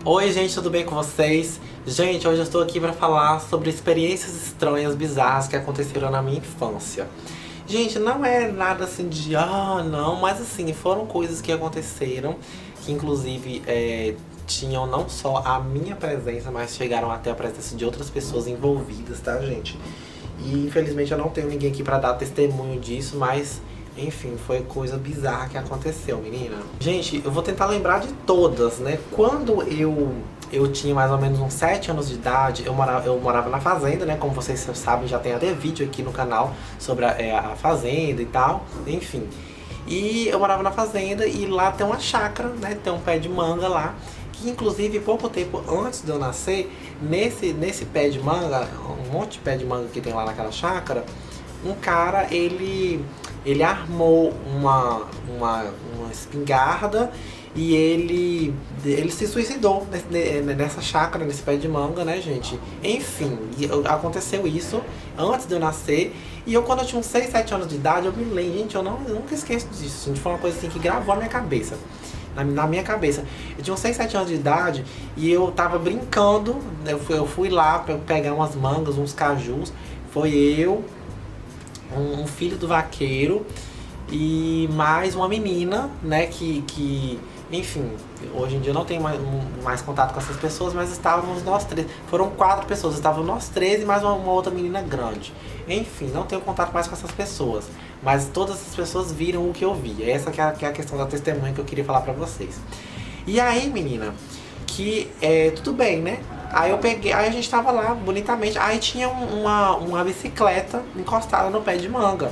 Oi gente, tudo bem com vocês? Gente, hoje eu estou aqui para falar sobre experiências estranhas, bizarras que aconteceram na minha infância. Gente, não é nada assim de não, mas assim, foram coisas que aconteceram, que inclusive tinham não só a minha presença, mas chegaram até a presença de outras pessoas envolvidas, tá, gente? E infelizmente eu não tenho ninguém aqui para dar testemunho disso, mas enfim, foi coisa bizarra que aconteceu, menina. Gente, eu vou tentar lembrar de todas, né? Quando eu tinha mais ou menos uns 7 anos de idade, eu morava na fazenda, né? Como vocês sabem, já tem até vídeo aqui no canal sobre a fazenda e tal, enfim. E eu morava na fazenda e lá tem uma chácara, né? Tem um pé de manga lá. Que inclusive pouco tempo antes de eu nascer, nesse pé de manga, um monte de pé de manga que tem lá naquela chácara, um cara, ele armou uma espingarda e ele se suicidou nessa chácara, nesse pé de manga, né, gente? Enfim, aconteceu isso antes de eu nascer. E eu, quando eu tinha uns 6, 7 anos de idade, eu me lembro, gente, eu nunca esqueço disso. Gente, foi uma coisa assim que gravou na minha cabeça. Na minha cabeça. Eu tinha uns 6, 7 anos de idade e eu tava brincando. Eu fui lá pra pegar umas mangas, uns cajus. Foi eu, um filho do vaqueiro e mais uma menina, né, enfim, hoje em dia eu não tenho mais contato com essas pessoas, mas estávamos nós três. Foram 4 pessoas, estavam nós três e mais uma outra menina grande. Enfim, não tenho contato mais com essas pessoas, mas todas essas pessoas viram o que eu vi. Essa que é a questão da testemunha que eu queria falar pra vocês. E aí, menina, tudo bem, né? Aí eu peguei, aí a gente tava lá bonitamente, aí tinha uma bicicleta encostada no pé de manga.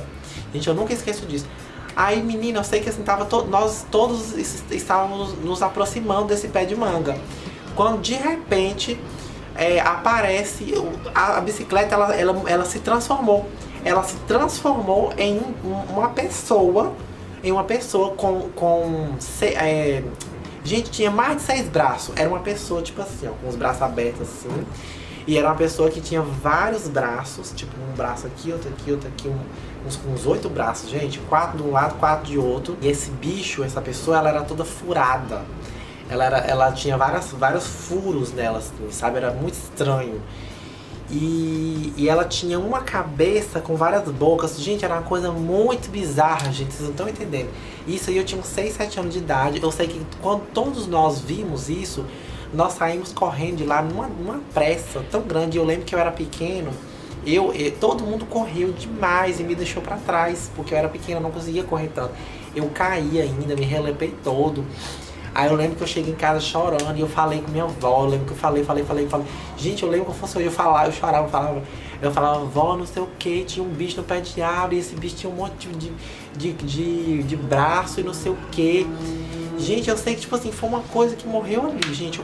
Gente, eu nunca esqueço disso. Aí, menina, eu sei que assim, nós todos estávamos nos aproximando desse pé de manga. Quando de repente aparece a bicicleta, ela se transformou. Ela se transformou em uma pessoa, gente, tinha mais de 6 braços. Era uma pessoa, tipo assim, ó, com os braços abertos assim. E era uma pessoa que tinha vários braços, tipo um braço aqui, outro aqui, outro aqui, uns 8 braços, gente. 4 de um lado, 4 de outro. E esse bicho, essa pessoa, ela era toda furada. Ela tinha vários furos nela, assim, sabe? Era muito estranho. E ela tinha uma cabeça com várias bocas. Gente, era uma coisa muito bizarra, gente. Vocês não estão entendendo. Isso aí eu tinha uns 6, 7 anos de idade. Eu sei que quando todos nós vimos isso, nós saímos correndo de lá numa pressa tão grande. Eu lembro que eu era pequeno. Todo mundo correu demais e me deixou pra trás. Porque eu era pequeno, eu não conseguia correr tanto. Eu caí ainda, me relepei todo. Aí eu lembro que eu cheguei em casa chorando e eu falei com minha avó. Eu lembro que eu falei. Gente, eu lembro que eu fosse eu falar, eu chorava. Eu falava, vó, não sei o que, tinha um bicho no pé de árvore, e esse bicho tinha um monte de braço e não sei o que. Gente, eu sei que, tipo assim, foi uma coisa que morreu ali, gente.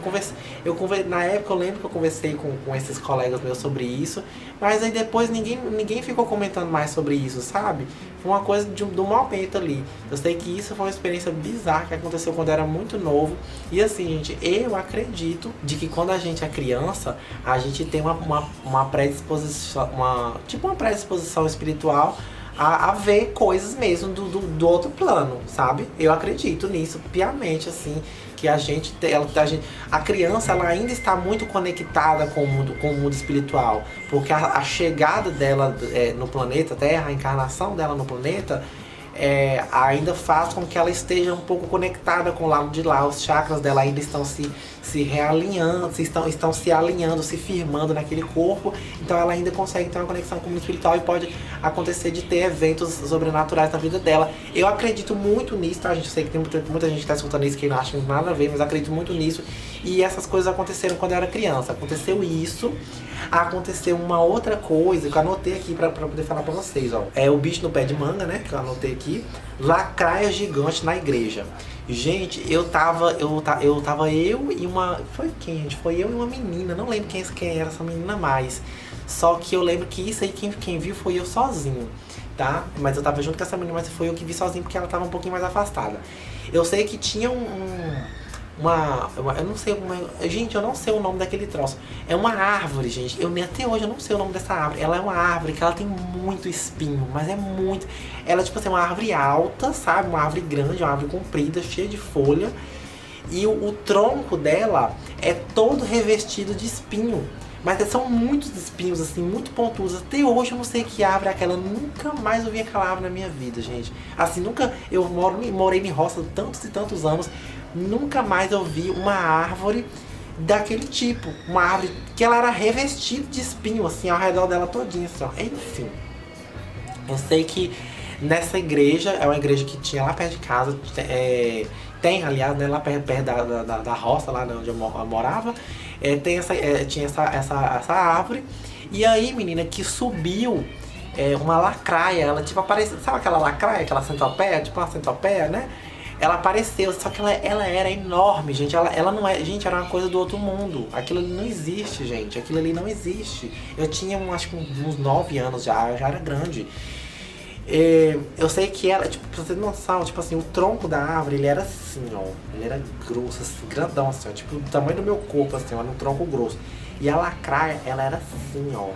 Na época eu lembro que eu conversei com esses colegas meus sobre isso, mas aí depois ninguém ficou comentando mais sobre isso, sabe? Foi uma coisa do momento ali. Eu sei que isso foi uma experiência bizarra que aconteceu quando eu era muito novo. E assim, gente, eu acredito de que quando a gente é criança, a gente tem uma predisposição, uma predisposição espiritual a ver coisas mesmo do outro plano, sabe? Eu acredito nisso piamente, assim, que a criança ela ainda está muito conectada com o mundo espiritual, porque a chegada dela no planeta Terra, a encarnação dela no planeta, ainda faz com que ela esteja um pouco conectada com o lado de lá. Os chakras dela ainda estão se realinhando, estão se alinhando, se firmando naquele corpo. Então ela ainda consegue ter uma conexão com o mundo espiritual e pode acontecer de ter eventos sobrenaturais na vida dela. Eu acredito muito nisso, tá, gente? Eu sei que tem muita gente que está escutando isso que não acha nada a ver, mas acredito muito nisso. E essas coisas aconteceram quando eu era criança. Aconteceu isso. Aconteceu uma outra coisa que eu anotei aqui pra poder falar pra vocês, ó. É o bicho no pé de manga, né? Que eu anotei aqui. Lacraia gigante na igreja. Gente, eu e uma... Foi quem, gente? Foi eu e uma menina. Não lembro quem era essa menina mais. Só que eu lembro que isso aí, quem viu foi eu sozinho, tá? Mas eu tava junto com essa menina, mas foi eu que vi sozinho porque ela tava um pouquinho mais afastada. Eu sei que tinha eu não sei gente, eu não sei o nome daquele troço. É uma árvore, gente. Até hoje eu não sei o nome dessa árvore. Ela é uma árvore que ela tem muito espinho, mas é muito. Ela, tipo assim, é uma árvore alta, sabe? Uma árvore grande, uma árvore comprida, cheia de folha. E o tronco dela é todo revestido de espinho. Mas são muitos espinhos, assim, muito pontudos. Até hoje eu não sei que árvore é aquela. Nunca mais eu vi aquela árvore na minha vida, gente. Assim, nunca... Eu morei em roça tantos e tantos anos. Nunca mais eu vi uma árvore daquele tipo. Uma árvore que ela era revestida de espinho, assim, ao redor dela todinha, assim, ó. Enfim. Eu sei que nessa igreja, é uma igreja que tinha lá perto de casa, tem, aliás, né, lá perto da roça, lá onde eu morava, tinha essa árvore. E aí, menina, que subiu uma lacraia, ela tipo apareceu, sabe aquela lacraia, aquela centopeia, tipo uma centopeia, né? Ela apareceu, só que ela era enorme, gente. Ela não é. Gente, era uma coisa do outro mundo. Aquilo ali não existe, gente. Aquilo ali não existe. Eu tinha, acho que uns 9 anos já, eu já era grande. Eu sei que ela, tipo, pra você ter noção, tipo assim, o tronco da árvore, ele era assim, ó. Ele era grosso, assim, grandão, assim, ó. Tipo, do tamanho do meu corpo, assim, ó, um tronco grosso. E a lacraia, ela era assim, ó.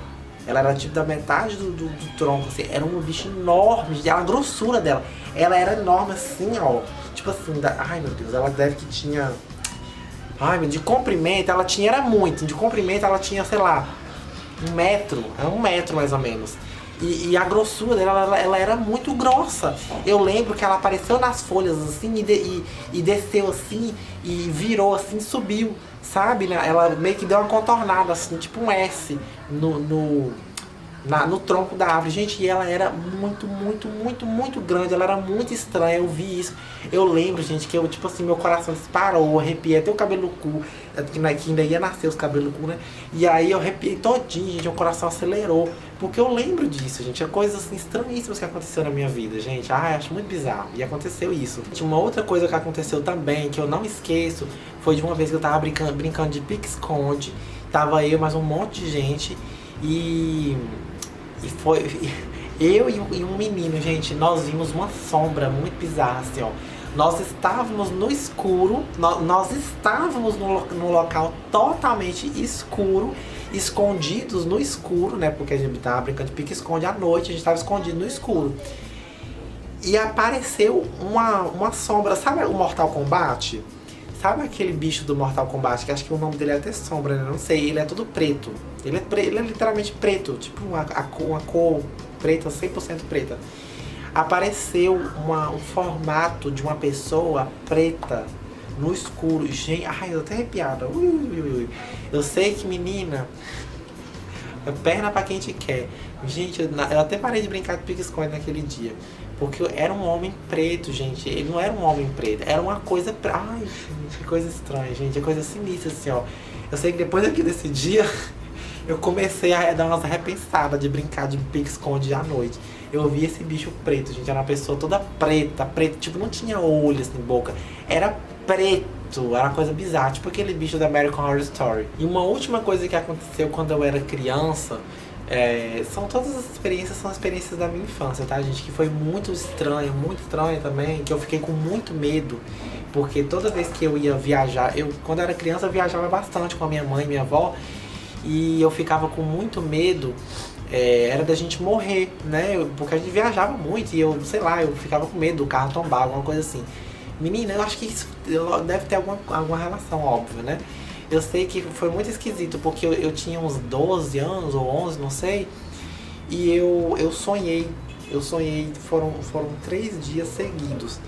Ela era tipo da metade do tronco, assim. Era um bicho enorme, a grossura dela. Ela era enorme, assim, ó. Tipo assim, ai meu Deus, ela deve que tinha... Ai, de comprimento, ela tinha, era muito. De comprimento, ela tinha, sei lá, 1 metro. Era 1 metro, mais ou menos. E a grossura dela, ela era muito grossa. Eu lembro que ela apareceu nas folhas assim e desceu assim e virou assim, subiu, sabe? Ela meio que deu uma contornada assim, tipo um S no tronco da árvore. Gente, e ela era muito grande. Ela era muito estranha, eu vi isso. Eu lembro, gente, que eu, tipo assim, meu coração disparou, eu arrepiei até o cabelo do cu, que ainda ia nascer os cabelos do cu, né? E aí eu arrepiei todinho, gente, o coração acelerou. Porque eu lembro disso, gente. É coisas assim, estranhíssimas que aconteceram na minha vida, gente. Ai, acho muito bizarro. E aconteceu isso. Uma outra coisa que aconteceu também, que eu não esqueço, foi de uma vez que eu tava brincando de pique-esconde. Tava eu, mais um monte de gente. E foi... Eu e um menino, gente, nós vimos uma sombra muito bizarra, assim, ó. Nós estávamos no escuro, nós estávamos num local totalmente escuro, escondidos no escuro, né? Porque a gente tava brincando de pique-esconde à noite, a gente tava escondido no escuro. E apareceu uma sombra, sabe o Mortal Kombat? Sabe aquele bicho do Mortal Kombat, que acho que o nome dele é até sombra, né? Não sei, ele é todo preto. Ele é literalmente preto, tipo uma cor preta, 100% preta. Apareceu um formato de uma pessoa preta no escuro. Gente, ai, eu tô até arrepiada. Eu sei que, menina, perna pra quem te quer. Gente, eu até parei de brincar de pique-esconde naquele dia. Porque era um homem preto, gente. Ele não era um homem preto, era uma coisa... Ai, gente, que coisa estranha, gente. É coisa sinistra, assim, ó. Eu sei que depois aqui desse dia, eu comecei a dar umas repensadas de brincar de pique-esconde à noite. Eu vi esse bicho preto, gente. Era uma pessoa toda preta. Tipo, não tinha olho, assim, boca. Era preto. Era uma coisa bizarra. Tipo aquele bicho da American Horror Story. E uma última coisa que aconteceu quando eu era criança... todas as experiências são experiências da minha infância, tá, gente? Que foi muito estranha também, que eu fiquei com muito medo, porque toda vez que eu ia viajar, quando eu era criança eu viajava bastante com a minha mãe e minha avó, e eu ficava com muito medo, era da gente morrer, né? Porque a gente viajava muito e eu, sei lá, eu ficava com medo do carro tombar, alguma coisa assim. Menina, eu acho que isso deve ter alguma relação, óbvio, né? Eu sei que foi muito esquisito, porque eu tinha uns 12 anos ou 11, não sei. E eu sonhei, foram 3 dias seguidos.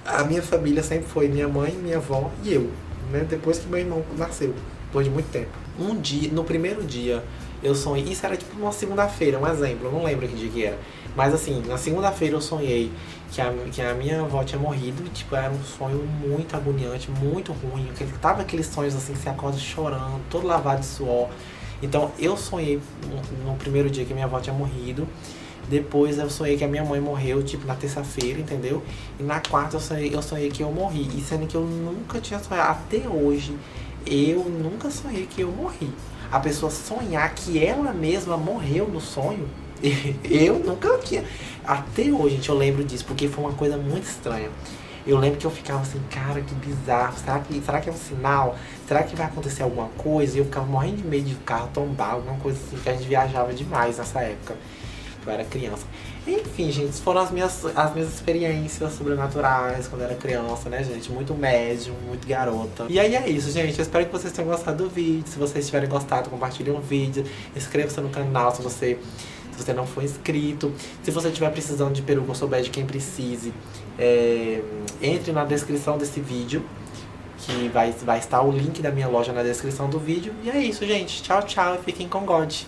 A minha família sempre foi minha mãe, minha avó e eu, né? Depois que meu irmão nasceu, depois de muito tempo. Um dia, no primeiro dia, eu sonhei, isso era tipo uma segunda-feira, um exemplo, eu não lembro que dia que era. Mas assim, na segunda-feira eu sonhei que a minha avó tinha morrido, tipo, era um sonho muito agoniante, muito ruim. Tava aqueles sonhos assim, que você acorda chorando, todo lavado de suor. Então eu sonhei no primeiro dia que minha avó tinha morrido. Depois eu sonhei que a minha mãe morreu, tipo, na terça-feira, entendeu? E na quarta eu sonhei que eu morri. E sendo que eu nunca tinha sonhado, até hoje, eu nunca sonhei que eu morri. A pessoa sonhar que ela mesma morreu no sonho, eu nunca tinha. Até hoje, gente, eu lembro disso, porque foi uma coisa muito estranha. Eu lembro que eu ficava assim, cara, que bizarro. Será que é um sinal? Será que vai acontecer alguma coisa? E eu ficava morrendo de medo de carro tombar, alguma coisa assim, que a gente viajava demais nessa época. eu era criança. Enfim, gente, foram as minhas experiências sobrenaturais quando eu era criança, né, gente? Muito médium, muito garota. E aí é isso, gente. Eu espero que vocês tenham gostado do vídeo. Se vocês tiverem gostado, compartilhem o vídeo. Inscreva-se no canal se você não for inscrito. Se você estiver precisando de peruca ou souber de quem precise, entre na descrição desse vídeo, que vai estar o link da minha loja na descrição do vídeo. E é isso, gente. Tchau, tchau e fiquem com God.